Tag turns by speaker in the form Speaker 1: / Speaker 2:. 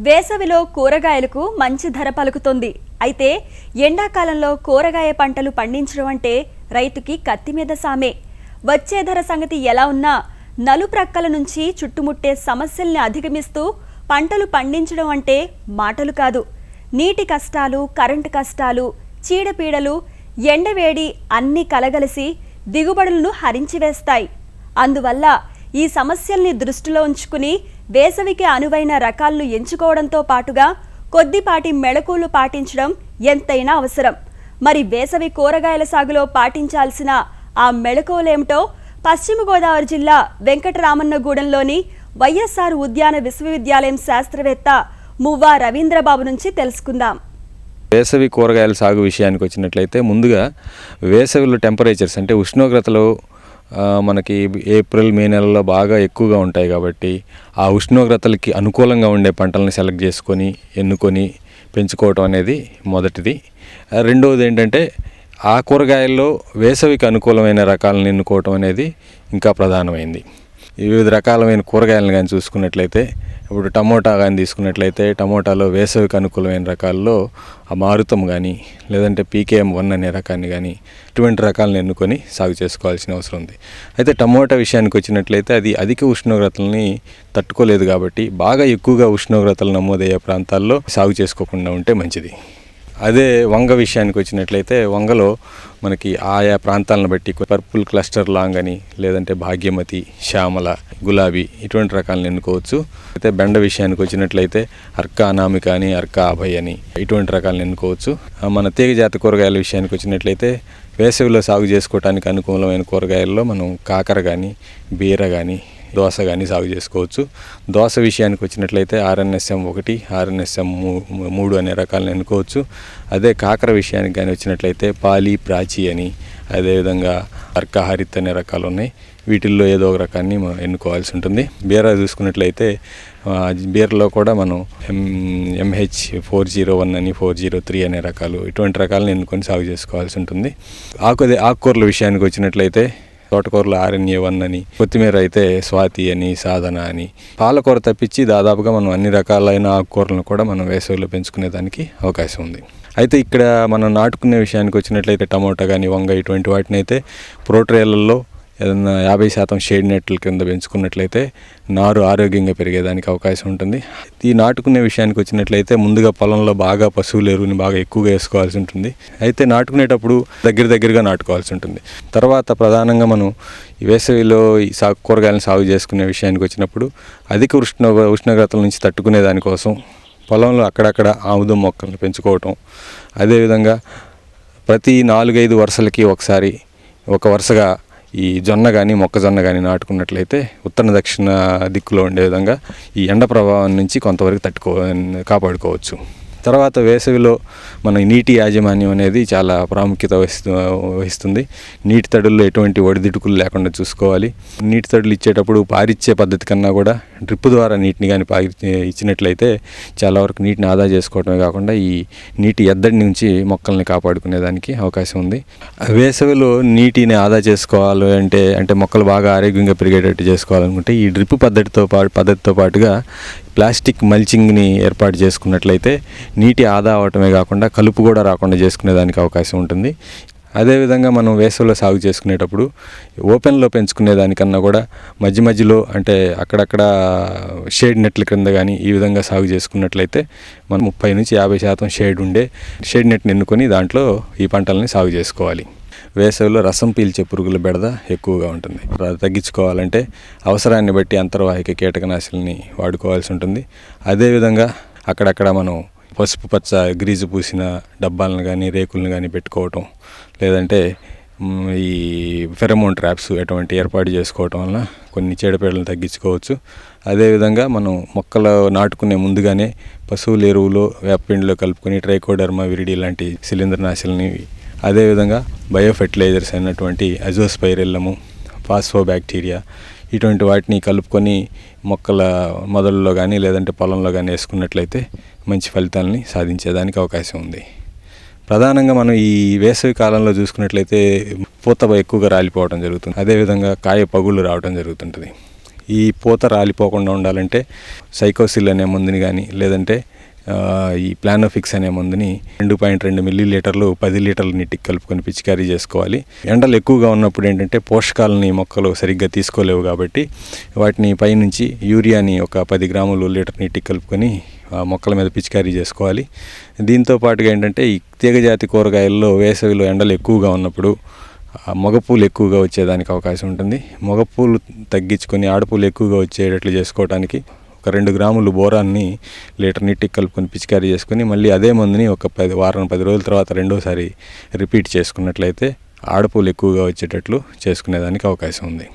Speaker 1: వేసవిలో కూరగాయలకు మంచి ధర పలుకుతుంది. అయితే ఎండాకాలంలో కూరగాయ పంటలు పండించడం అంటే రైతుకి కత్తి మీద సామే. వచ్చే ధర సంగతి ఎలా ఉన్నా నలుప్రక్కల నుంచి చుట్టుముట్టే సమస్యల్ని అధిగమిస్తూ పంటలు పండించడం అంటే మాటలు కాదు. నీటి కష్టాలు, కరెంటు కష్టాలు, చీడపీడలు, ఎండవేడి అన్నీ కలగలిసి దిగుబడులను హరించివేస్తాయి. అందువల్ల ఈ సమస్యల్ని దృష్టిలో ఉంచుకుని వేసవికి అనువైన రకాలను ఎంచుకోవడంతో పాటుగా కొద్దిపాటి మెళకువలు పాటించడం ఎంతైనా అవసరం. మరి వేసవి కూరగాయల సాగులో పాటించాల్సిన ఆ మెళకువలేమిటో పశ్చిమ గోదావరి జిల్లా వెంకటరామన్నగూడెంలోని వైఎస్ఆర్ ఉద్యాన విశ్వవిద్యాలయం శాస్త్రవేత్త మువ్వా రవీంద్రబాబు నుంచి తెలుసుకుందాం.
Speaker 2: వేసవి కూరగాయల సాగు విషయానికి వచ్చినట్లయితే ముందుగా వేసవిలో టెంపరేచర్స్ అంటే ఉష్ణోగ్రతలు మనకి ఏప్రిల్ మే నెలలో బాగా ఎక్కువగా ఉంటాయి కాబట్టి ఆ ఉష్ణోగ్రతలకి అనుకూలంగా ఉండే పంటలను సెలెక్ట్ చేసుకొని ఎన్నుకొని పెంచుకోవటం అనేది మొదటిది. రెండవది ఏంటంటే ఆ కూరగాయల్లో వేసవికి అనుకూలమైన రకాలను ఎన్నుకోవటం అనేది ఇంకా ప్రధానమైంది. వివిధ రకాలమైన కూరగాయలను కానీ చూసుకున్నట్లయితే ఇప్పుడు టమోటా కానీ తీసుకున్నట్లయితే టమోటాలో వేసవికి అనుకూలమైన రకాల్లో ఆ మారుతం కానీ లేదంటే PKM1 అనే రకాన్ని కానీ ఇటువంటి రకాలను ఎన్నుకొని సాగు చేసుకోవాల్సిన అవసరం ఉంది. అయితే టమోటా విషయానికి వచ్చినట్లయితే అది అధిక ఉష్ణోగ్రతల్ని తట్టుకోలేదు కాబట్టి బాగా ఎక్కువగా ఉష్ణోగ్రతలు నమోదయ్యే ప్రాంతాల్లో సాగు చేసుకోకుండా ఉంటే మంచిది. అదే వంగ విషయానికి వచ్చినట్లయితే వంగలో మనకి ఆయా ప్రాంతాలను బట్టి పర్పుల్ క్లస్టర్ లాంగ్ అని లేదంటే భాగ్యమతి, శ్యామల, గులాబీ ఇటువంటి రకాలను ఎన్నుకోవచ్చు. అయితే బెండ విషయానికి వచ్చినట్లయితే అర్కా అనామిక అని, అర్కా అభయ్ అని ఇటువంటి రకాలను ఎన్నుకోవచ్చు. మన తీగజాతి కూరగాయల విషయానికి వచ్చినట్లయితే వేసవిలో సాగు చేసుకోవడానికి అనుకూలమైన కూరగాయల్లో మనం కాకర కానీ, బీర కానీ, దోస కానీ సాగు చేసుకోవచ్చు. దోస విషయానికి వచ్చినట్లయితే RNSM1, RNSM3 అనే రకాలను ఎన్నుకోవచ్చు. అదే కాకర విషయానికి కానీ వచ్చినట్లయితే పాలి, ప్రాచి అని, అదేవిధంగా అర్కాహరిత్ అనే రకాలు ఉన్నాయి. వీటిల్లో ఏదో ఒక రకాన్ని మనం ఎన్నుకోవాల్సి ఉంటుంది. బీర చూసుకున్నట్లయితే బీరలో కూడా మనం MH401 అని, 403 అనే రకాలు ఇటువంటి రకాలను ఎన్నుకొని సాగు చేసుకోవాల్సి ఉంటుంది. ఆకుకూరల విషయానికి వచ్చినట్లయితే తోటకూరలో RNA1 అని, కొత్తిమీర అయితే స్వాతి అని, సాధన అని, పాలకూర తప్పించి దాదాపుగా మనం అన్ని రకాలైన ఆకుకూరలను కూడా మనం వేసవిలో పెంచుకునేదానికి అవకాశం ఉంది. అయితే ఇక్కడ మనం నాటుకునే విషయానికి వచ్చినట్లయితే టమోటా కానీ, వంగ ఇటువంటి వాటిని అయితే ప్రోట్రేలలో ఏదన్నా 50% షేడ్ నెట్ల కింద పెంచుకున్నట్లయితే నారు ఆరోగ్యంగా పెరిగేదానికి అవకాశం ఉంటుంది. ఈ నాటుకునే విషయానికి వచ్చినట్లయితే ముందుగా పొలంలో బాగా పశువుల ఎరువుని బాగా ఎక్కువగా వేసుకోవాల్సి ఉంటుంది. అయితే నాటుకునేటప్పుడు దగ్గరగా నాటుకోవాల్సి ఉంటుంది. తర్వాత ప్రధానంగా మనం ఈ వేసవిలో ఈ కూరగాయలను సాగు చేసుకునే విషయానికి వచ్చినప్పుడు అధిక ఉష్ణోగ్రతల నుంచి తట్టుకునే దానికోసం పొలంలో అక్కడక్కడ ఆముదం మొక్కలను పెంచుకోవటం, అదేవిధంగా ప్రతి 4-5 వరుసలకి ఒకసారి ఒక వరుసగా ఈ జొన్న కానీ, మొక్కజొన్న కానీ నాటుకున్నట్లయితే ఉత్తర దక్షిణ దిక్కులో ఉండే విధంగా ఈ ఎండ ప్రభావం నుంచి కొంతవరకు కాపాడుకోవచ్చు. తర్వాత వేసవిలో మన నీటి యాజమాన్యం అనేది చాలా ప్రాముఖ్యత వహిస్తుంది. నీటి తడుల్లో ఎటువంటి ఒడిదుడుకులు లేకుండా చూసుకోవాలి. నీటి తడులు ఇచ్చేటప్పుడు పారిచ్చే పద్ధతి కన్నా కూడా డ్రిప్ ద్వారా నీటిని కానీ ఇచ్చినట్లయితే చాలా వరకు నీటిని ఆదా చేసుకోవడమే కాకుండా ఈ నీటి ఎద్దడి నుంచి మొక్కల్ని కాపాడుకునేదానికి అవకాశం ఉంది. వేసవిలో నీటిని ఆదా చేసుకోవాలి అంటే మొక్కలు బాగా ఆరోగ్యంగా పెరిగేటట్టు చేసుకోవాలనుకుంటే ఈ డ్రిప్ పద్ధతితో పాటుగా ప్లాస్టిక్ మల్చింగ్ని ఏర్పాటు చేసుకున్నట్లయితే నీటి ఆదా అవటమే కాకుండా కలుపు కూడా రాకుండా చేసుకునేదానికి అవకాశం ఉంటుంది. అదేవిధంగా మనం వేసవిలో సాగు చేసుకునేటప్పుడు ఓపెన్లో పెంచుకునే దానికన్నా కూడా మధ్యలో అంటే అక్కడక్కడ షేడ్ నెట్ల క్రింద కానీ ఈ విధంగా సాగు చేసుకున్నట్లయితే మనం 30-50% షేడ్ నెట్ని ఎన్నుకొని దాంట్లో ఈ పంటలని సాగు చేసుకోవాలి. వేసవిలో రసం పీల్చే పురుగుల బెడద ఎక్కువగా ఉంటుంది. తగ్గించుకోవాలంటే అవసరాన్ని బట్టి అంతర్వాహిక కీటకనాశుల్ని వాడుకోవాల్సి ఉంటుంది. అదేవిధంగా అక్కడక్కడ మనం పసుపు పచ్చ గ్రీజు పూసిన డబ్బాలను కానీ, రేకులను కానీ పెట్టుకోవటం, లేదంటే ఈ ఫెరమోన్ ట్రాప్స్ ఎటువంటి ఏర్పాటు చేసుకోవటం వలన కొన్ని చీడపీడలను తగ్గించుకోవచ్చు. అదేవిధంగా మనం మొక్కలు నాటుకునే ముందుగానే పశువుల ఎరువులు వేపపిండిలో కలుపుకొని ట్రైకోడర్మా విరిడి లాంటి శిలీంద్రనాశుల్ని, అదేవిధంగా బయోఫెర్టిలైజర్స్ అయినటువంటి అజోస్పైరిల్లము, ఫాస్ఫోబ్యాక్టీరియా ఇటువంటి వాటిని కలుపుకొని మొక్కల మొదల్లో కానీ లేదంటే పొలంలో కానీ వేసుకున్నట్లయితే మంచి ఫలితాలని సాధించేదానికి అవకాశం ఉంది. ప్రధానంగా మనం ఈ వేసవి కాలంలో చూసుకున్నట్లయితే పూత ఎక్కువగా రాలిపోవడం జరుగుతుంది. అదేవిధంగా కాయ పగుళ్ళు రావడం జరుగుతుంటుంది. ఈ పూత రాలిపోకుండా ఉండాలంటే సైకోసిల్ అనే మందుని కానీ లేదంటే ఈ ప్లానోఫిక్స్ అనే మందుని 2.2 మిల్లీలీటర్లు 10 లీటర్ల నీటికి కలుపుకొని పిచికారీ చేసుకోవాలి. ఎండలు ఎక్కువగా ఉన్నప్పుడు ఏంటంటే పోషకాలని మొక్కలు సరిగ్గా తీసుకోలేవు కాబట్టి వాటిని పైనుంచి యూరియాని ఒక 10 గ్రాములు లీటర్ నీటికి కలుపుకొని మొక్కల మీద పిచికారీ చేసుకోవాలి. దీంతో పాటుగా ఏంటంటే ఈ తీగజాతి కూరగాయల్లో వేసవిలో ఎండలు ఎక్కువగా ఉన్నప్పుడు మగపూలు ఎక్కువగా వచ్చేదానికి అవకాశం ఉంటుంది. మగపూలు తగ్గించుకొని ఆడపూలు ఎక్కువగా వచ్చేటట్లు చేసుకోవడానికి ఒక 2 గ్రాములు బోరాన్ని లీటర్ నీటికి కలుపుకొని పిచికారీ చేసుకొని మళ్ళీ అదే మందుని ఒక 10 రోజుల తర్వాత రెండోసారి రిపీట్ చేసుకున్నట్లయితే ఆడపూలు ఎక్కువగా వచ్చేటట్లు చేసుకునేదానికి అవకాశం ఉంది.